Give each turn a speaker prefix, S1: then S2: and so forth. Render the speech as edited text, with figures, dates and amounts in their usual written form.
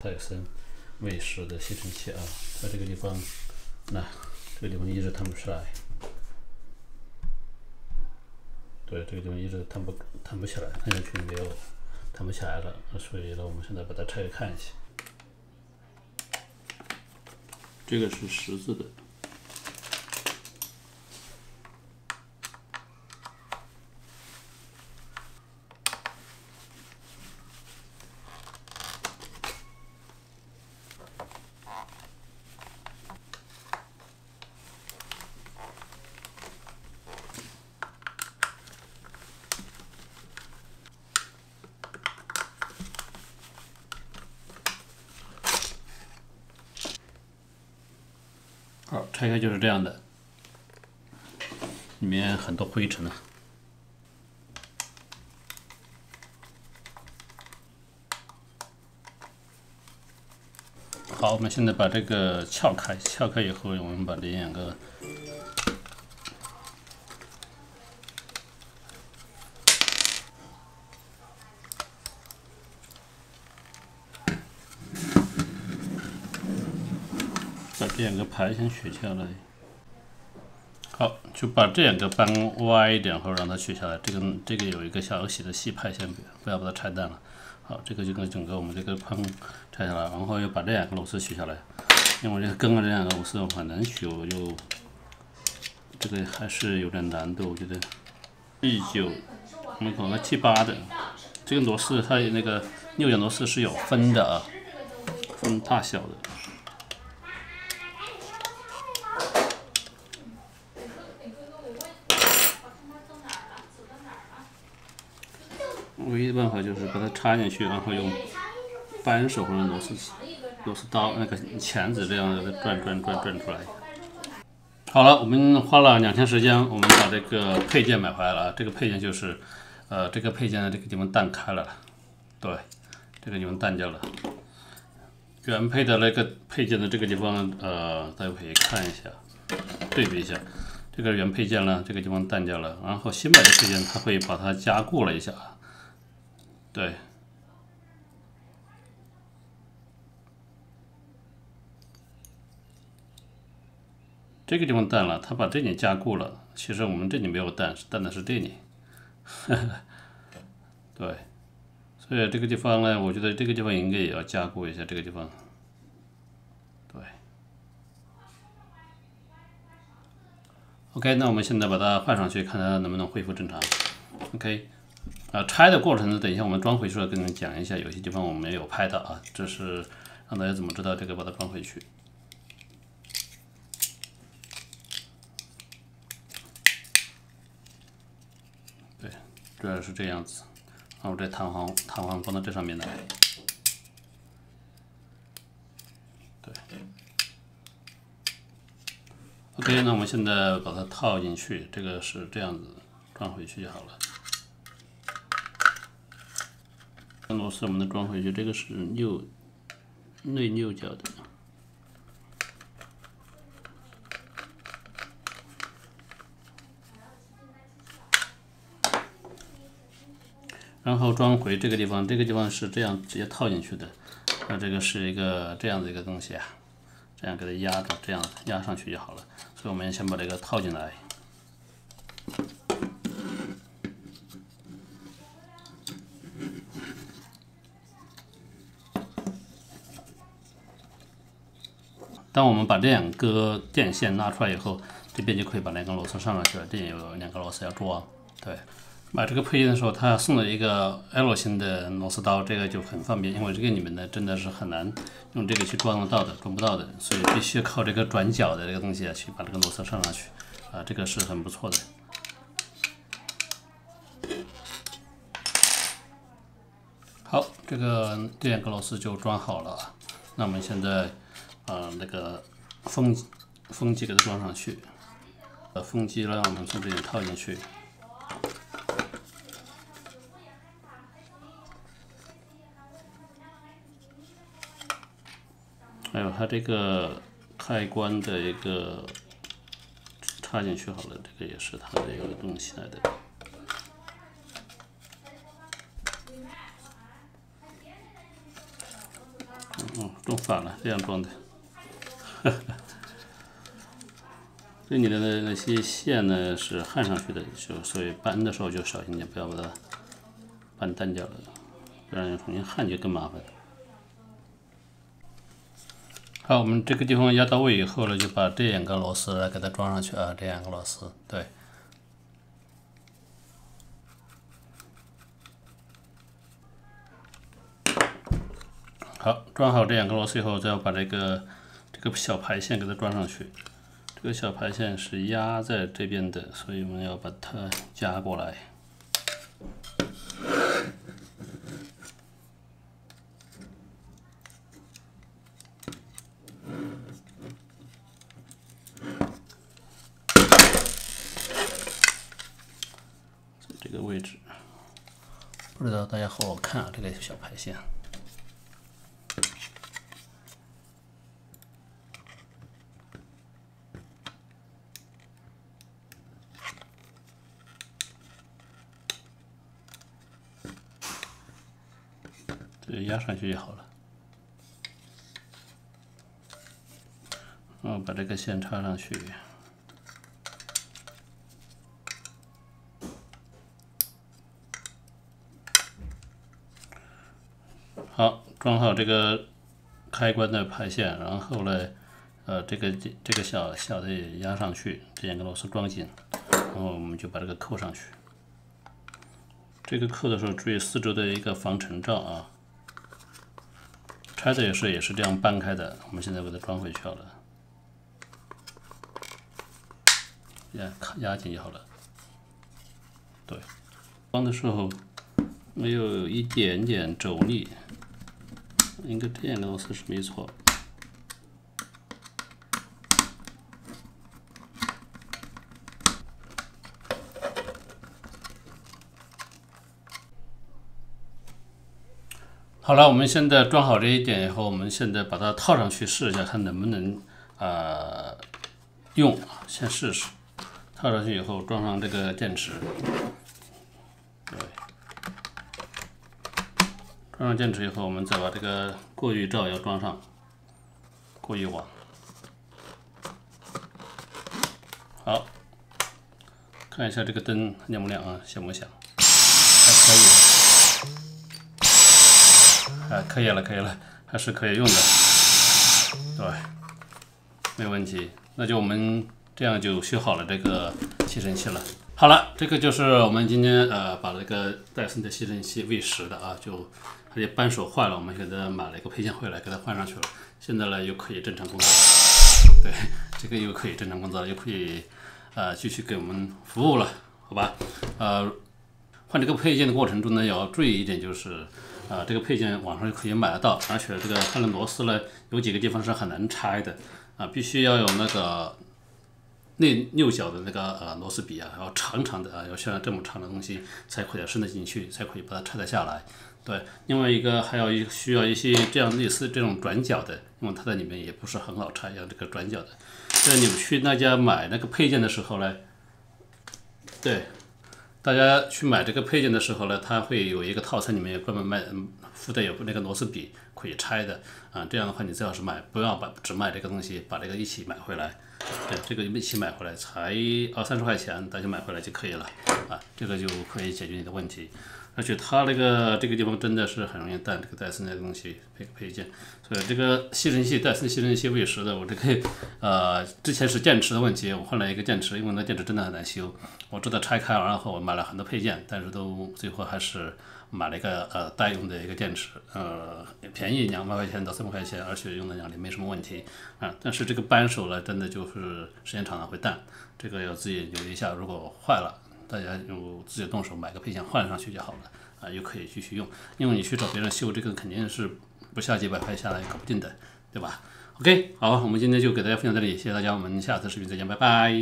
S1: 戴森卫士的吸尘器啊，它这个地方，这个地方一直弹不出来，对，这个地方一直弹不起来，按下去没有弹不起来了，所以呢，我们现在把它拆开看一下。这个是十字的。好，拆开就是这样的，里面很多灰尘啊。好，我们现在把这个撬开，撬开以后，我们把这两个排先取下来。好，就把这两个扳歪一点，然后让它取下来。这个有一个小细的细派，先不要把它拆断了。好，这个就跟整个我们这个框拆下来，然后又把这两个螺丝取下来。因为这个跟这两个螺丝很难取，我就这个还是有点难度，我觉得。G9，我们搞个 T8的，这个螺丝它那个六角螺丝是有分的啊，分大小的。唯一的办法就是把它插进去，然后用扳手或者螺丝刀那个钳子这样的转出来。好了，我们花了2天时间，我们把这个配件买回来了。这个配件就是，这个配件的这个地方弹开了，对，这个地方弹掉了。原配的那个配件的这个地方，大家可以看一下，对比一下。这个原配件呢，这个地方弹掉了，然后新买的配件它会把它加固了一下。对，这个地方弹了，它把这里加固了。其实我们这里没有弹，弹的是这里。对，所以这个地方呢，我觉得这个地方应该也要加固一下这个地方。对。OK， 那我们现在把它换上去，看它能不能恢复正常。OK。拆的过程呢，等一下我们装回去了，跟你们讲一下，有些地方我们没有拍到啊，这是让大家怎么知道这个把它装回去。对，主要是这样子，然后这弹簧放到这上面来。对。OK， 那我们现在把它套进去，这个是这样子装回去就好了。螺丝我们能装回去，这个是内六角的。然后装回这个地方，这个地方是这样直接套进去的。那这个是一个这样的一个东西啊，这样给它压着，这样压上去就好了。所以我们先把这个套进来。当我们把这两个电线拉出来以后，这边就可以把2根螺丝上去了。这里有2个螺丝要装。对，买这个配件的时候，他送了一个 L 型的螺丝刀，这个就很方便，因为这个里面呢真的是很难用这个去装得到的，装不到的，所以必须靠这个转角的这个东西去把这个螺丝上去。这个是很不错的。好，这2个螺丝就装好了。那我们现在那个风机给它装上去。风机呢，我们从这里套进去。还有它这个开关的一个插进去好了，这个也是它的一个东西来的。哦，装反了，这样装的。所以你的那些线呢是焊上去的，所以搬的时候就小心点，不要把它搬单掉了，不然重新焊就更麻烦。好，我们这个地方压到位以后呢，就把这两个螺丝来给它装上去啊，这两个螺丝，对。好，装好这两个螺丝以后，再要把这个小排线给它装上去。这个小排线是压在这边的，所以我们要把它夹过来。这个位置，不知道大家好不好看啊？这个小排线。这压上去就好了。然后把这个线插上去。好，装好这个开关的排线，然后呢，这个小的也压上去，这两个螺丝装紧，然后我们就把这个扣上去。这个扣的时候注意四周的一个防尘罩啊。拆的也是这样搬开的，我们现在把它装回去好了。压紧就好了。对，装的时候没有一点点肘力，应该这样的螺丝是没错。好了，我们现在装好这一点以后，我们现在把它套上去试一下，看能不能用。先试试。套上去以后，装上这个电池。对，装上电池以后，我们再把这个过滤罩要装上，过滤网。好，看一下这个灯亮不亮啊？响不响？还可以。可以了，还是可以用的。对，没问题。那就我们这样就修好了这个吸尘器了。好了，这个就是我们今天把这个戴森的吸尘器 V10的啊，就它的扳手坏了，我们给它买了一个配件回来，给它换上去了。现在呢又可以正常工作了。对，这个又可以正常工作了，又可以继续给我们服务了，好吧？换这个配件的过程中呢，也要注意一点就是。这个配件网上可以买得到，而且这个它的螺丝呢，有几个地方是很难拆的必须要有那个六角的那个螺丝笔啊，要长长的要像这么长的东西才可以伸得进去，才可以把它拆得下来。对，另外一个还要需要一些这样类似这种转角的，因为它在里面也不是很好拆，要这个转角的。你们去那家买那个配件的时候呢，对。大家去买这个配件的时候呢，它会有一个套餐，里面有专门附带有那个螺丝笔可以拆的这样的话，你最好是不要只买这个东西，把这个一起买回来。对，这个一起买回来才20-30块钱，大家买回来就可以了这个就可以解决你的问题。而且它这个地方真的是很容易带这个戴森的东西配件，所以这个吸尘器戴森吸尘器 V10的，我这个之前是电池的问题，我换了一个电池，因为那电池真的很难修，我知道拆开然后我买了很多配件，但是都最后还是买了一个代用的一个电池，便宜200块钱到300块钱，而且用的2年没什么问题但是这个扳手呢，真的就是时间长了会淡，这个要自己留意一下，如果坏了。大家就自己动手买个配件换上去就好了又可以继续用。因为你去找别人修这个肯定是不下几百块下来搞不定的，对吧 ？OK， 好，我们今天就给大家分享这里，谢谢大家，我们下次视频再见，拜拜。